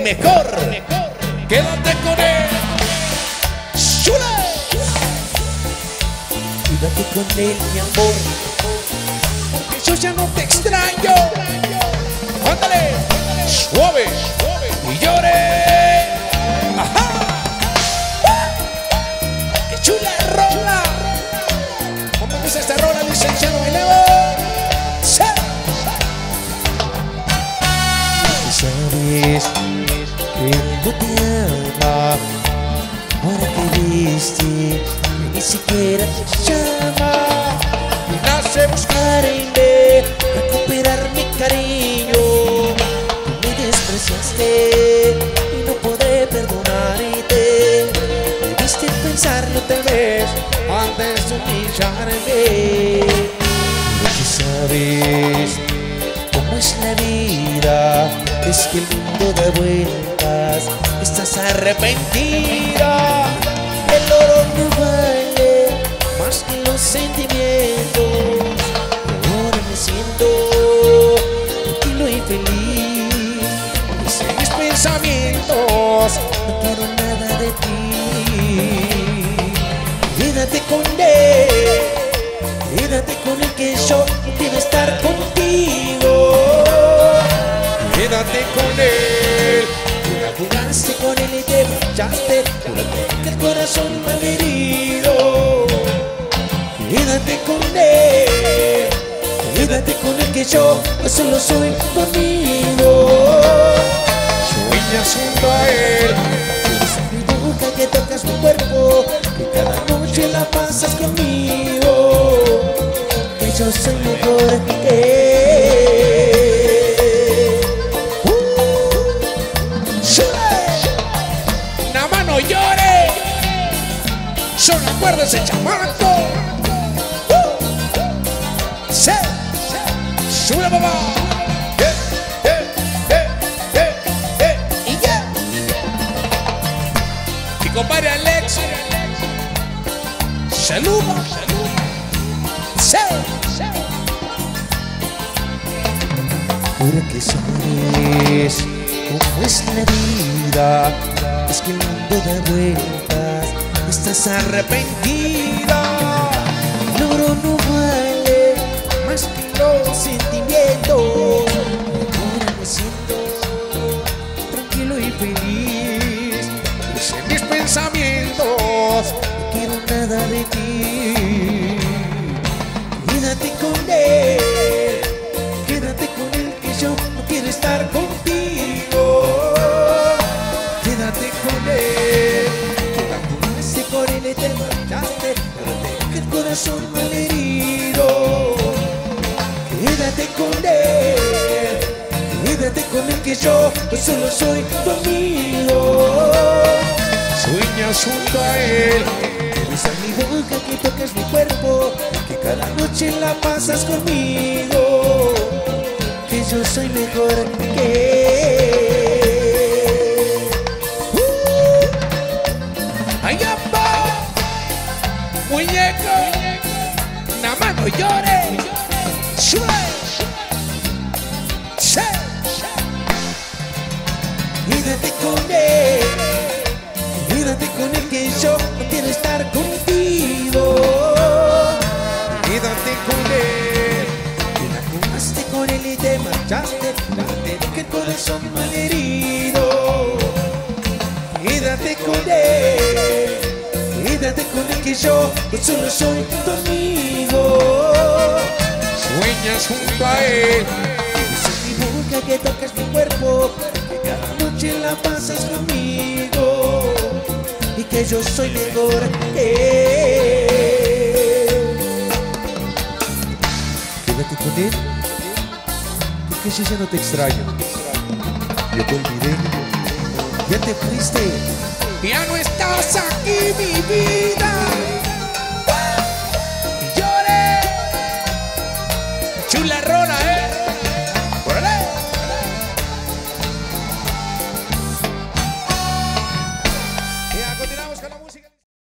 Mejor, quédate con él. ¡Chula! Quédate con él, mi amor, porque yo ya no te extraño. Ándale, suave y llore. Ajá. ¡Qué chula rola! ¿Cómo empieza esta rola, licenciado Elevo? ¡Sí! Sabes que no te ama, ahora que viste que ni siquiera te llama. Me nace Buscarme, recuperar mi cariño. Tú me despreciaste y no podré perdonarte. Debiste pensarlo tal vez antes de humillarme. Lo que sabes cómo es la vida, es que el mundo da vueltas. Estás arrepentida. El oro no vale más que los sentimientos. Y ahora me siento tranquilo y feliz. en mis pensamientos. No quiero nada de ti. Quédate con él, quédate con el que yo quiero estar contigo. Quédate con él. Jugaste con él y te marchaste, que el corazón malherido. Quédate con él, quédate con el que yo solo soy tu amigo. Sueñas junto a él. Eres mi boca que tocas mi cuerpo, que cada noche la pasas conmigo. Que yo soy mejor que él. No llore, solo acuérdese, chamaco. Sí, sube papá. Y ya. Mi compadre Alex, saluda. Sí. Ahora que sabes cómo es la vida, es que el mundo da vueltas. Estás arrepentida. El oro no vale más que los sentimientos. Ahora me siento tranquilo y feliz. En mis pensamientos. No quiero nada de ti. Quédate con él, quédate con él, que yo no quiero estar contigo. Quédate con él, jugaste con él y te marchaste, pero te el corazón malherido. Quédate con él, quédate con él, que yo solo soy tu amigo. Sueñas junto a él. Eres mi boca que tocas mi cuerpo, que cada noche la pasas conmigo. Que yo soy mejor que él. Allá va, muñeco, nada más no llore. Sube. Sí. Quédate con él, quédate con él, que yo no quiero estar contigo. Quédate con él. Que la jugaste con él y te marchaste, te dejé el corazón malherido. Quédate con él, quédate con él, que yo solo soy tu amigo. Sueñas junto a él. Eres mi boca que tocas mi cuerpo, que cada noche la pasas conmigo. Y que yo soy mejor que él. Quédate con él, porque yo ya no te extraño. Yo te olvidé, ya te fuiste. Ya no estás aquí, mi vida.